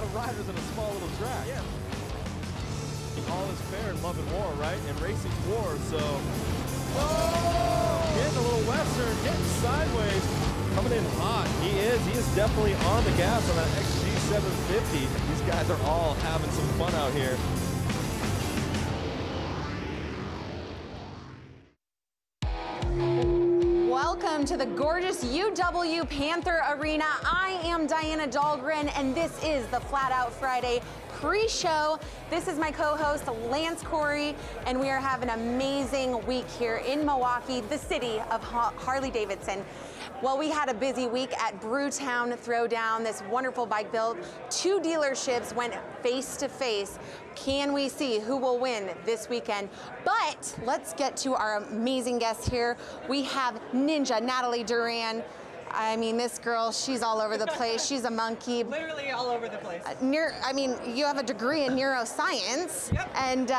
lot of riders in a small little track. Yeah. All is fair in love and war, right? And racing's war, so. Oh! Getting a little western, getting sideways. Coming in hot. He is definitely on the gas on that XG 750. These guys are all having some fun out here. Welcome to the gorgeous UW Panther Arena. I am Diana Dahlgren, and this is the Flat Out Friday pre-show. This is my co-host, Lance Corey, and we are having an amazing week here in Milwaukee, the city of Harley-Davidson. Well, we had a busy week at Brewtown Throwdown, this wonderful bike build. Two dealerships went face to face. Can we see who will win this weekend? But let's get to our amazing guests here. We have Ninja Natalie Duran. I mean, this girl, she's all over the place. She's a monkey. Literally all over the place. I mean, you have a degree in neuroscience. Yep. And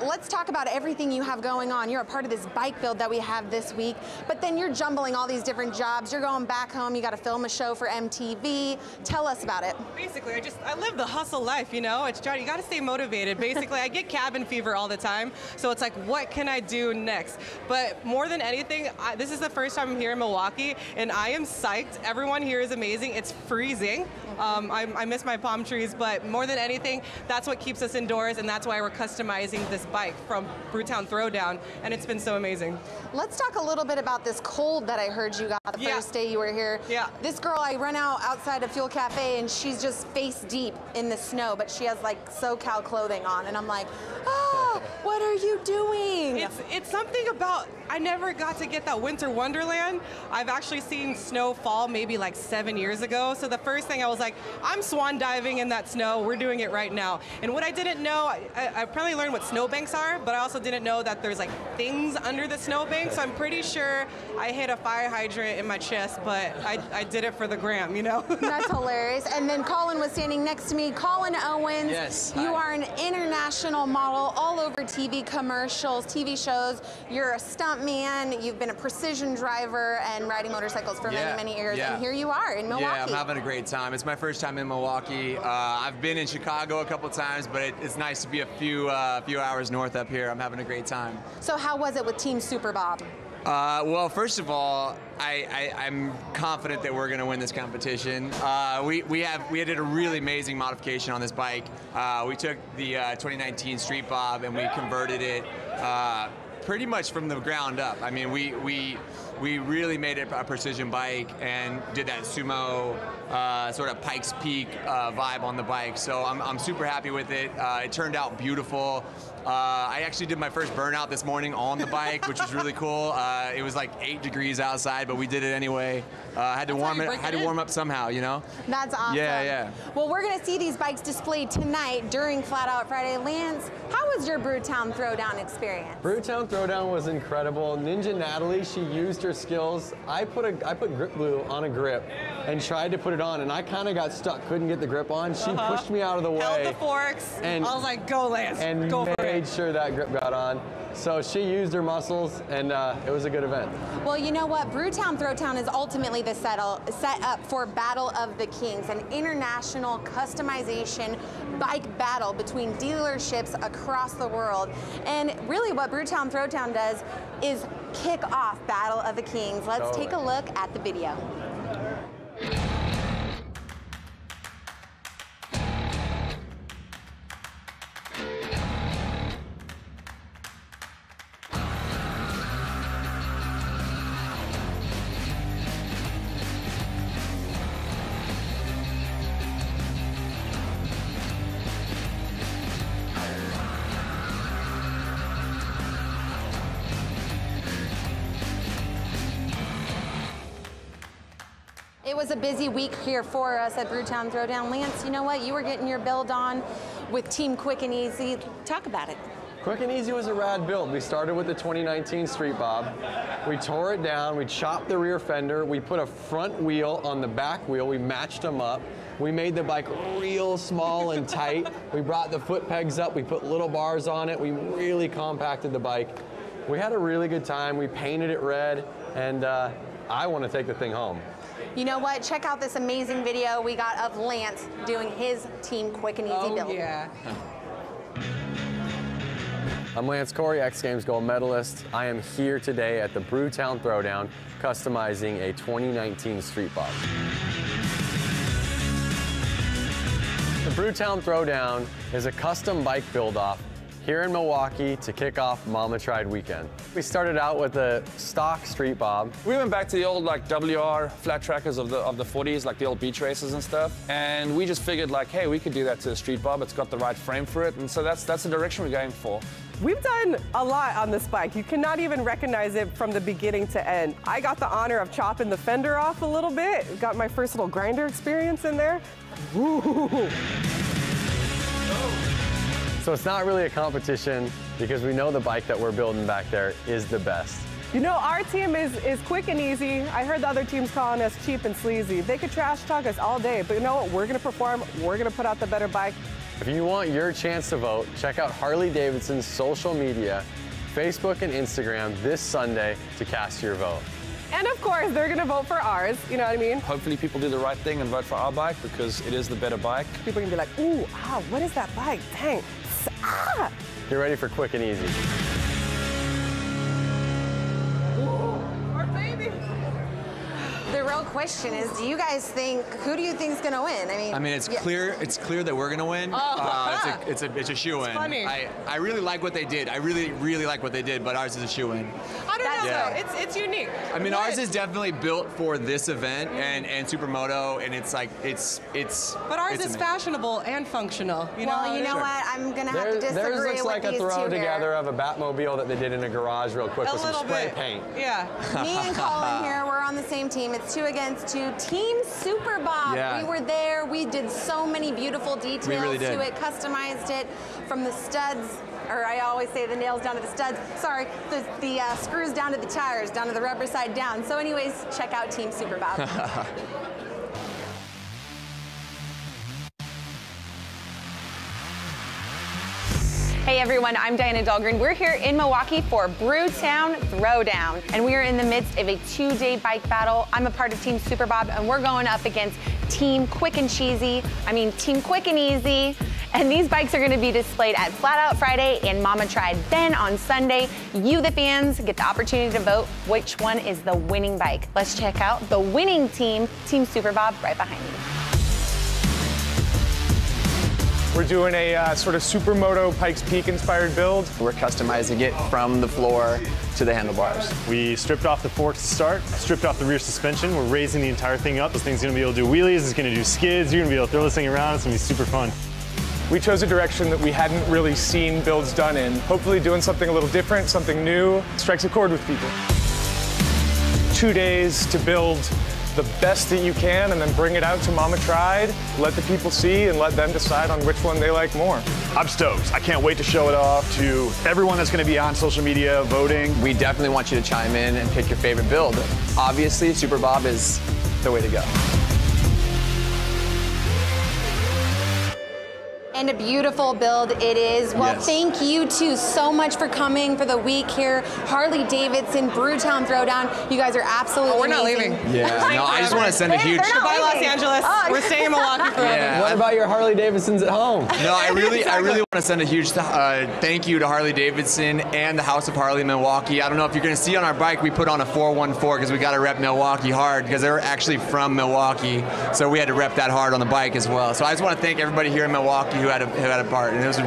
let's talk about everything you have going on. You're a part of this bike build that we have this week, but then you're jumbling all these different jobs. You're going back home, you got to film a show for MTV. Tell us about it. Basically, I live the hustle life, you know? You got to stay motivated. Basically, I get cabin fever all the time, so it's like, what can I do next? But more than anything, this is the first time I'm here in Milwaukee, and I am psyched. Everyone here is amazing. It's freezing. I miss my palm trees, but more than anything, that's what keeps us indoors, and that's why we're customizing this bike from Brewtown Throwdown, and it's been so amazing. Let's talk a little bit about this cold that I heard you got the first day you were here. Yeah. This girl, I run outside of Fuel Cafe, and she's just face deep in the snow, but she has like SoCal clothing on, and I'm like, ah, what are you doing? It's something about, I never got to get that winter wonderland. I've actually seen snow fall maybe like 7 years ago, so the first thing I was like, I'm swan diving in that snow, we're doing it right now. And what I didn't know, I probably learned what snowbanks are, but I also didn't know that there's like things under the snowbank, so I'm pretty sure I hit a fire hydrant in my chest, but I did it for the gram, you know? That's hilarious. And then Colin was standing next to me. Colin Owens, yes, you are an international model all over TV commercials, TV shows. You're a stunt man, you've been a precision driver and riding motorcycles for many, many years, and here you are in Milwaukee. Yeah, I'm having a great time. It's my first time in Milwaukee. I've been in Chicago a couple times, but it's nice to be a few hours north up here. I'm having a great time. So how was it with Team Super Bob? Well, first of all, I'm confident that we're going to win this competition. We did a really amazing modification on this bike. We took the 2019 Street Bob and we converted it pretty much from the ground up. I mean, we really made it a precision bike and did that sumo sort of Pikes Peak vibe on the bike. So I'm super happy with it. It turned out beautiful. I actually did my first burnout this morning on the bike, which was really cool. It was like 8 degrees outside, but we did it anyway. Had to warm up somehow, you know? That's awesome. Yeah. Well, we're going to see these bikes displayed tonight during Flat Out Friday. Lance, how was your Brewtown Throwdown experience? Brewtown Throwdown was incredible. Ninja Natalie, she used her skills. I put grip glue on a grip and tried to put it on, and I kind of got stuck, couldn't get the grip on. She pushed me out of the way. Held the forks, and I was like, go Lance, and go for it. Made sure that grip got on. So she used her muscles, and it was a good event. Well, you know what? Brewtown Throwdown is ultimately the set up for Battle of the Kings, an international customization bike battle between dealerships across the world. And really what Brewtown Throwdown does is kick off Battle of the Kings. Let's take a look at the video. It was a busy week here for us at Brewtown Throwdown. Lance, you know what? You were getting your build on with Team Quick and Easy. Talk about it. Quick and Easy was a rad build. We started with the 2019 Street Bob. We tore it down, we chopped the rear fender, we put a front wheel on the back wheel, we matched them up. We made the bike real small and tight. We brought the foot pegs up, we put little bars on it, we really compacted the bike. We had a really good time, we painted it red, and I want to take the thing home. You know what? Check out this amazing video we got of Lance doing his Team Quick and Easy build. Yeah. I'm Lance Corey, X Games gold medalist. I am here today at the Brewtown Throwdown, customizing a 2019 Street Bob. The Brewtown Throwdown is a custom bike build-off here in Milwaukee to kick off Mama Tried weekend. We started out with a stock Street Bob. We went back to the old like WR flat trackers of the 40s, like the old beach races and stuff. And we just figured like, hey, we could do that to the Street Bob. It's got the right frame for it. And so that's the direction we're going for. We've done a lot on this bike. You cannot even recognize it from the beginning to end. I got the honor of chopping the fender off a little bit. Got my first little grinder experience in there. Ooh. So it's not really a competition because we know the bike that we're building back there is the best. You know, our team is quick and easy. I heard the other teams calling us cheap and sleazy. They could trash talk us all day, but you know what? We're gonna perform, we're gonna put out the better bike. If you want your chance to vote, check out Harley-Davidson's social media, Facebook and Instagram this Sunday to cast your vote. And of course, they're gonna vote for ours, you know what I mean? Hopefully people do the right thing and vote for our bike because it is the better bike. People are gonna be like, ooh, ah, what is that bike? Dang, ah! Get ready for quick and easy. Our baby. The real question is, who do you think is gonna win? I mean, it's clear that we're gonna win. Oh. It's a shoe-in. funny. I really like what they did. I really like what they did, but ours is a shoe-in. I don't know, Yeah. though. It's unique. I mean, What? ours is definitely built for this event and Supermoto, and it's like it's. But ours it's is amazing. fashionable and functional. You Well, know? you know Sure. what? I'm gonna have to Theirs disagree looks with like a these throw two together here. of a Batmobile that they did in a garage real quick A with some little spray bit. paint. Yeah. Me and Colin here, we're on the same team. It's 2 against 2. Team Super Bob. Yeah. We were there. We did so many beautiful details really did. to it, customized it from the studs, or I always say the nails down to the studs. Sorry, the screws down to the tires, down to the rubber side down. So anyways, check out Team Super Bob. Hey everyone, I'm Diana Dahlgren. We're here in Milwaukee for Brewtown Throwdown, and we are in the midst of a 2-day bike battle. I'm a part of Team Super Bob, and we're going up against Team Quick and Easy, and these bikes are gonna be displayed at Flat Out Friday and Mama Tried. Then on Sunday, you the fans get the opportunity to vote which one is the winning bike. Let's check out the winning team, Team Super Bob, right behind me. We're doing a sort of Supermoto Pikes Peak inspired build. We're customizing it from the floor to the handlebars. We stripped off the forks to start, stripped off the rear suspension. We're raising the entire thing up. This thing's gonna be able to do wheelies, it's gonna do skids, you're gonna be able to throw this thing around, it's gonna be super fun. We chose a direction that we hadn't really seen builds done in. Hopefully doing something a little different, something new, strikes a chord with people. 2 days to build the best that you can and then bring it out to Mama Tried, let the people see and let them decide on which one they like more. I'm stoked. I can't wait to show it off to everyone that's gonna be on social media voting. We definitely want you to chime in and pick your favorite build. Obviously, Super Bob is the way to go. And a beautiful build it is. Well, Yes. thank you two so much for coming for the week here. Harley-Davidson, Brewtown Throwdown. You guys are absolutely we're not amazing. leaving. Yeah. No, I just want to send a huge. They're not Goodbye, Los leaving. Angeles. Oh. We're staying in Milwaukee forever. Yeah. What about your Harley-Davidsons at home? No, I really want to send a huge thank you to Harley-Davidson and the House of Harley in Milwaukee. I don't know if you're going to see on our bike, we put on a 414 because we got to rep Milwaukee hard because they're actually from Milwaukee. So we had to rep that hard on the bike as well. So I just want to thank everybody here in Milwaukee who had a part. And it's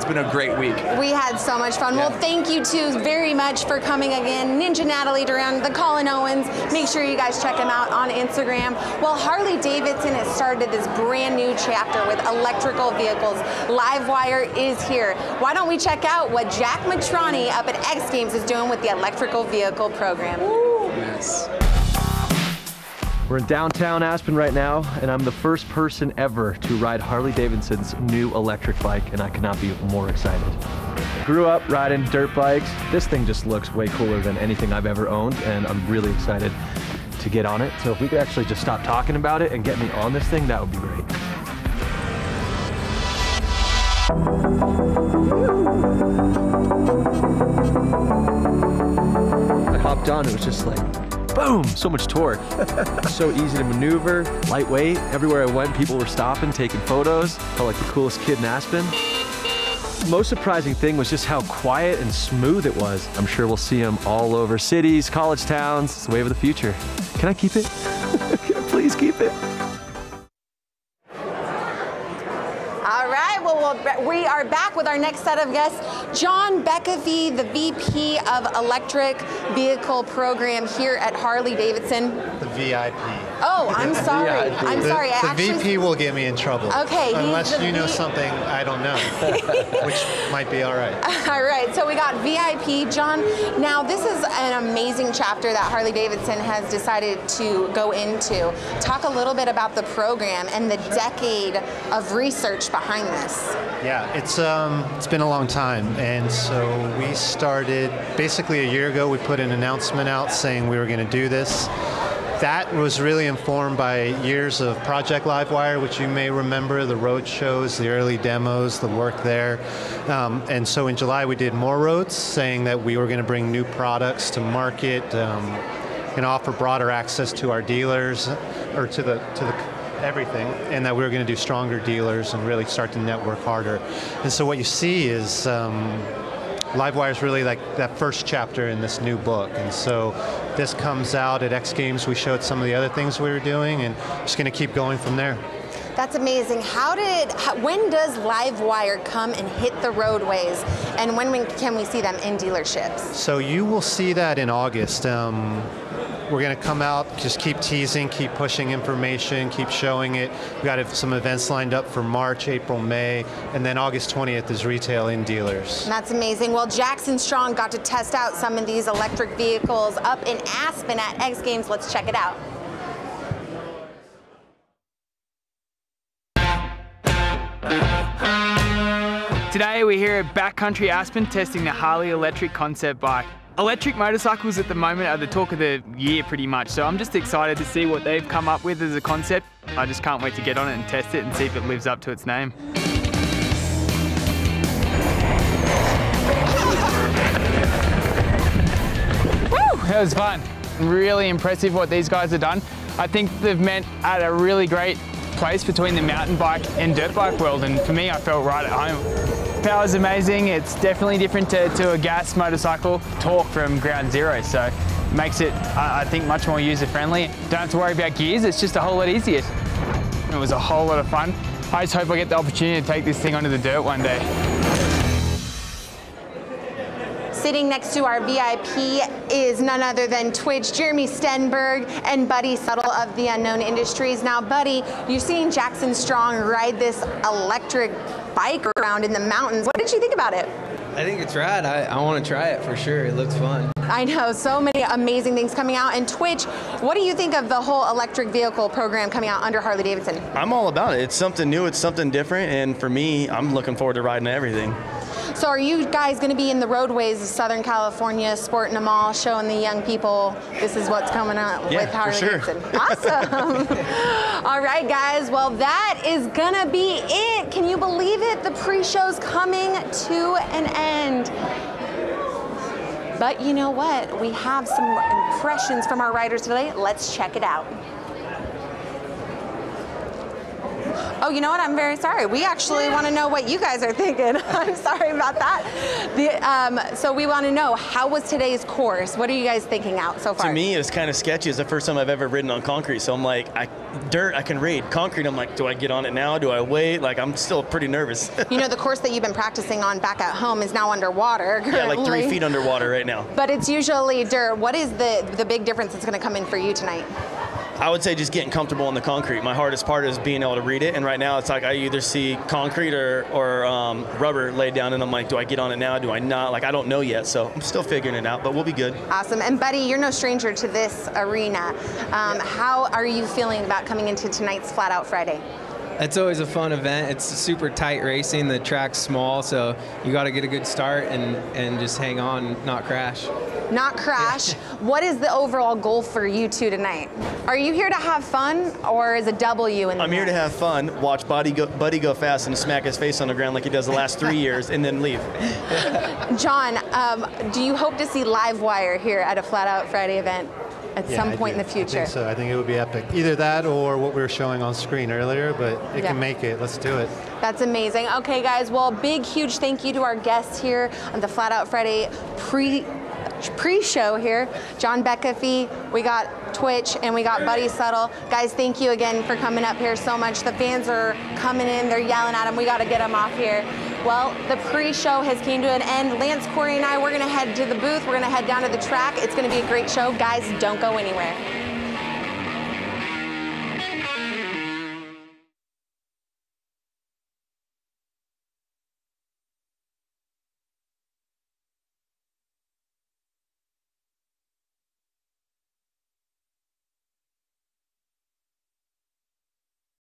been a great week. We had so much fun. Yeah. Well, thank you two very much for coming again. Ninja Natalie Duran, the Colin Owens. Make sure you guys check him out on Instagram. Well, Harley-Davidson has started this brand new chapter with electrical vehicles. Livewire is here. Why don't we check out what Jack Matrani up at X Games is doing with the electrical vehicle program? Yes. We're in downtown Aspen right now, and I'm the first person ever to ride Harley-Davidson's new electric bike, and I could not be more excited. Grew up riding dirt bikes. This thing just looks way cooler than anything I've ever owned, and I'm really excited to get on it. So if we could actually just stop talking about it and get me on this thing, that would be great. I hopped on, it was just like boom, so much torque. So easy to maneuver, lightweight. Everywhere I went, people were stopping, taking photos. Felt like the coolest kid in Aspen. Most surprising thing was just how quiet and smooth it was. I'm sure we'll see them all over cities, college towns. It's the wave of the future. Can I keep it? Can I please keep it? All right, well, we are back with our next set of guests. John Beckevy, the VP of Electric Vehicle Program here at Harley-Davidson. The VIP. Oh, I'm sorry. I'm sorry. The VP will get me in trouble. Okay. Unless you know something I don't know, which might be all right. All right, so we got VIP. John, now this is an amazing chapter that Harley-Davidson has decided to go into. Talk a little bit about the program and the decade of research behind this. Yeah, it's been a long time, and so we started basically a year ago. We put an announcement out saying we were going to do this. That was really informed by years of Project Livewire, which you may remember, the road shows, the early demos, the work there. And so in July we did more roads, saying that we were going to bring new products to market, and offer broader access to our dealers, or to the everything, and that we were going to do stronger dealers and really start to network harder. And so what you see is Livewire is really like that first chapter in this new book. And so this comes out at X Games. We showed some of the other things we were doing, and just going to keep going from there. That's amazing. When does Livewire come and hit the roadways, and when can we see them in dealerships? So you will see that in August. We're going to come out, just keep teasing, keep pushing information, keep showing it. We've got some events lined up for March, April, May, and then August 20th is retail in dealers. That's amazing. Well, Jackson Strong got to test out some of these electric vehicles up in Aspen at X Games. Let's check it out. Today we're here at Backcountry Aspen testing the Harley electric concept bike. Electric motorcycles at the moment are the talk of the year pretty much, so I'm just excited to see what they've come up with as a concept. I just can't wait to get on it and test it and see if it lives up to its name. Woo! That was fun. Really impressive what these guys have done. I think they've met at a really great place between the mountain bike and dirt bike world, and for me I felt right at home. Power's amazing. It's definitely different to a gas motorcycle. Torque from ground zero, so it makes it, I think, much more user-friendly. Don't have to worry about gears, it's just a whole lot easier. It was a whole lot of fun. I just hope I get the opportunity to take this thing onto the dirt one day. Sitting next to our VIP is none other than Twitch, Jeremy Stenberg, and Buddy Settle of the Unknown Industries. Now, Buddy, you're seeing Jackson Strong ride this electric bike around in the mountains. What did you think about it? I think it's rad. I want to try it for sure. It looks fun. I know, so many amazing things coming out. And Twitch, what do you think of the whole electric vehicle program coming out under Harley-Davidson? I'm all about it. It's something new, it's something different, and for me, I'm looking forward to riding everything. So are you guys going to be in the roadways of Southern California, sporting them all, showing the young people this is what's coming out with Harley-Davidson? Sure. Awesome. All right, guys. Well, that is going to be it. Can you believe it? The pre-show's coming to an end. But you know what? We have some impressions from our riders today. Let's check it out. Oh, you know what? I'm very sorry. We actually want to know what you guys are thinking. I'm sorry about that. So we want to know, how was today's course? What are you guys thinking out so far? To me, it was kind of sketchy. It's the first time I've ever ridden on concrete. So I'm like, dirt, I can read. Concrete, I'm like, do I get on it now? Do I wait? Like, I'm still pretty nervous. You know, the course that you've been practicing on back at home is now underwater currently. Yeah, like 3 feet underwater right now. But it's usually dirt. What is the big difference that's going to come in for you tonight? I would say just getting comfortable on the concrete. My hardest part is being able to read it, and right now it's like I either see concrete or rubber laid down, and I'm like, do I get on it now? Do I not? Like, I don't know yet, so I'm still figuring it out, but we'll be good. Awesome. And Buddy, you're no stranger to this arena. How are you feeling about coming into tonight's Flat Out Friday? It's always a fun event. It's super tight racing. The track's small, so you got to get a good start and just hang on, not crash. Not crash. What is the overall goal for you two tonight? Are you here to have fun, or is a W in the I'm here to have fun, watch Buddy go fast and smack his face on the ground like he does the last 3 years, and then leave. John, do you hope to see Livewire here at a Flat Out Friday event? at some point in the future. I think so. I think it would be epic. Either that or what we were showing on screen earlier, but it can make it. Let's do it. That's amazing. Okay, guys, well, big, huge thank you to our guests here on the Flat Out Friday pre-show here. John Beckafee, we got Twitch, and we got Buddy Settle. Guys, thank you again for coming up here so much. The fans are coming in, they're yelling at them. We got to get them off here. Well, the pre-show has came to an end. Lance, Corey, and I, we're going to head to the booth. We're going to head down to the track. It's going to be a great show. Guys, don't go anywhere.